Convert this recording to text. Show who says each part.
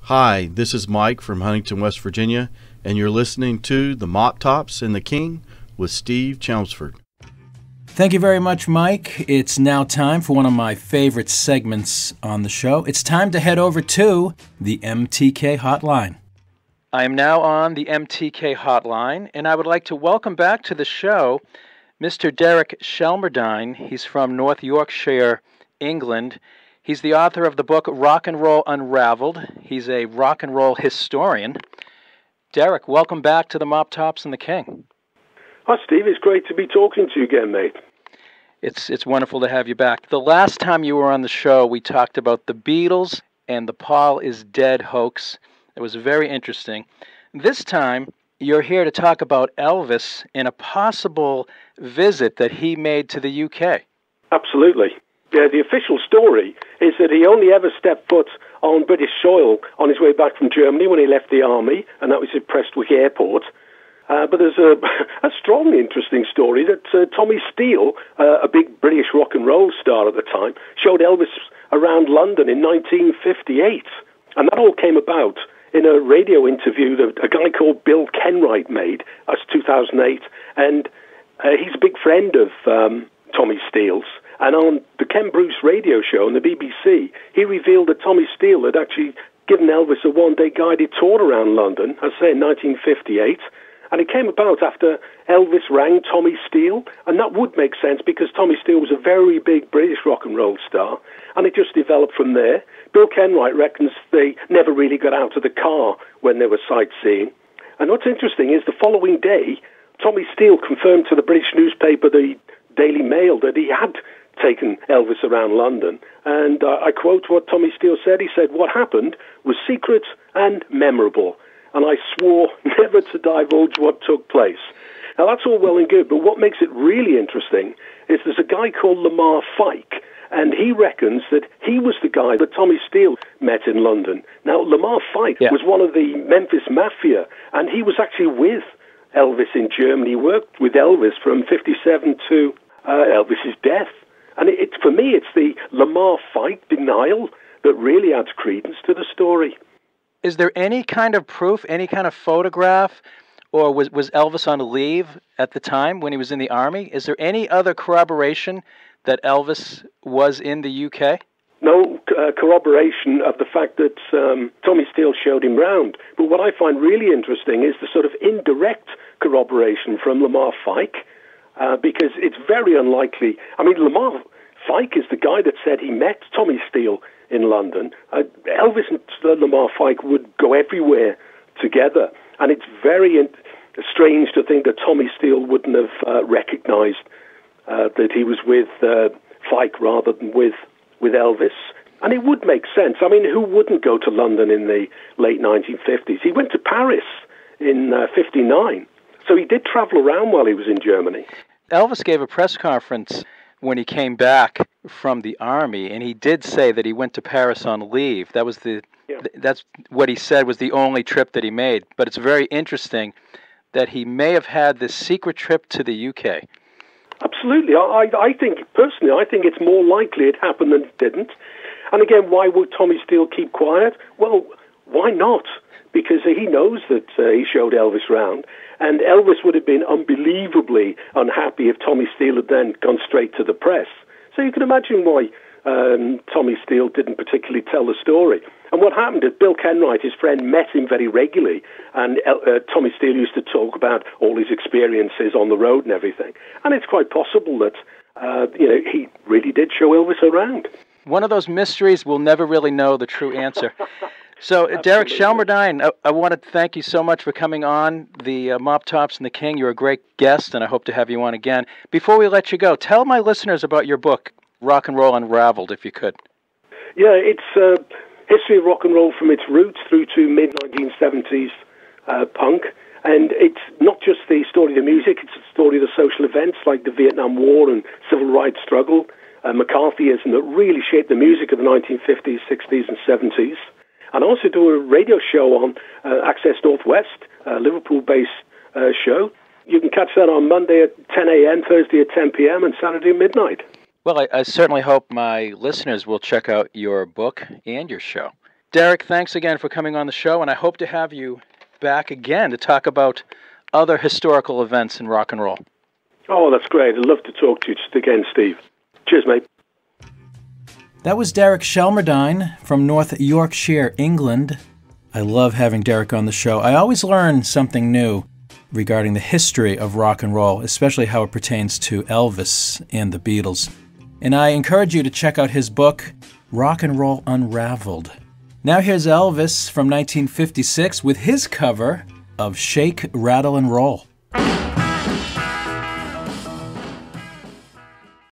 Speaker 1: Hi, this is Mike from Huntington, West Virginia, and you're listening to The Mop Tops and the King with Steve Chelmsford.
Speaker 2: Thank you very much, Mike. It's now time for one of my favorite segments on the show. It's time to head over to the MTK Hotline. I am now on the MTK Hotline, and I would like to welcome back to the show Mr. Derek Shelmerdine. He's from North Yorkshire, England. He's the author of the book Rock and Roll Unraveled. He's a rock and roll historian. Derek, welcome back to the Mop Tops and the King.
Speaker 3: Hi, Steve. It's great to be talking to you again, mate.
Speaker 2: It's wonderful to have you back. The last time you were on the show, we talked about the Beatles and the Paul is Dead hoax. It was very interesting. This time, you're here to talk about Elvis and a possible visit that he made to the UK.
Speaker 3: Absolutely. Yeah, the official story is that he only ever stepped foot on British soil on his way back from Germany when he left the army, and that was at Prestwick Airport. But there's a strongly interesting story that Tommy Steele, a big British rock and roll star at the time, showed Elvis around London in 1958. And that all came about in a radio interview that a guy called Bill Kenwright made. That's 2008. And he's a big friend of Tommy Steele's. And on the Ken Bruce radio show on the BBC, he revealed that Tommy Steele had actually given Elvis a one-day guided tour around London, I say in 1958. And it came about after Elvis rang Tommy Steele, and that would make sense because Tommy Steele was a very big British rock and roll star, and it just developed from there. Bill Kenwright reckons they never really got out of the car when they were sightseeing. And what's interesting is the following day, Tommy Steele confirmed to the British newspaper, the Daily Mail, that he had taken Elvis around London. And I quote what Tommy Steele said. He said, "What happened was secret and memorable, and I swore never to divulge what took place." Now, that's all well and good, but what makes it really interesting is there's a guy called Lamar Fike, and he reckons that he was the guy that Tommy Steele met in London. Now, Lamar Fike was one of the Memphis Mafia, and he was actually with Elvis in Germany. He worked with Elvis from 57 to Elvis's death. And for me, it's the Lamar Fike denial that really adds credence to the story.
Speaker 2: Is there any kind of proof, any kind of photograph, or was Elvis on leave at the time when he was in the Army? Is there any other corroboration that Elvis was in the UK?
Speaker 3: No corroboration of the fact that Tommy Steele showed him round. But what I find really interesting is the sort of indirect corroboration from Lamar Fike, because it's very unlikely. I mean, Lamar Fike is the guy that said he met Tommy Steele in London. Elvis and Lamar Fike would go everywhere together, and it's very strange to think that Tommy Steele wouldn't have recognized that he was with Fike rather than with Elvis. And it would make sense. I mean, who wouldn't go to London in the late 1950s? He went to Paris in 59. So he did travel around while he was in Germany.
Speaker 2: Elvis gave a press conference when he came back from the Army, and he did say that he went to Paris on leave. That was that's what he said was the only trip that he made. But it's very interesting that he may have had this secret trip to the UK.
Speaker 3: Absolutely. I think, personally, I think it's more likely it happened than it didn't. And again, why would Tommy Steele keep quiet? Well, why not? Because he knows that he showed Elvis round. And Elvis would have been unbelievably unhappy if Tommy Steele had then gone straight to the press. So you can imagine why Tommy Steele didn't particularly tell the story. And what happened is Bill Kenwright, his friend, met him very regularly, and Tommy Steele used to talk about all his experiences on the road and everything. And it's quite possible that he really did show Elvis around.
Speaker 2: One of those mysteries we'll never really know the true answer. So, Derek Shelmerdine, I want to thank you so much for coming on the Mop Tops and the King. You're a great guest, and I hope to have you on again. Before we let you go, tell my listeners about your book, Rock and Roll Unraveled, if you could.
Speaker 3: Yeah, it's history of rock and roll from its roots through to mid-1970s punk. And it's not just the story of the music, it's the story of the social events like the Vietnam War and civil rights struggle, McCarthyism that really shaped the music of the 1950s, 60s, and 70s. And I also do a radio show on Access Northwest, a Liverpool-based show. You can catch that on Monday at 10 a.m., Thursday at 10 p.m., and Saturday at midnight.
Speaker 2: Well, I certainly hope my listeners will check out your book and your show. Derek, thanks again for coming on the show, and I hope to have you back again to talk about other historical events in rock and roll.
Speaker 3: Oh, that's great. I'd love to talk to you just again, Steve. Cheers, mate.
Speaker 2: That was Derek Shelmerdine from North Yorkshire, England. I love having Derek on the show. I always learn something new regarding the history of rock and roll, especially how it pertains to Elvis and the Beatles. And I encourage you to check out his book, Rock and Roll Unraveled. Now here's Elvis from 1956 with his cover of Shake, Rattle, and Roll.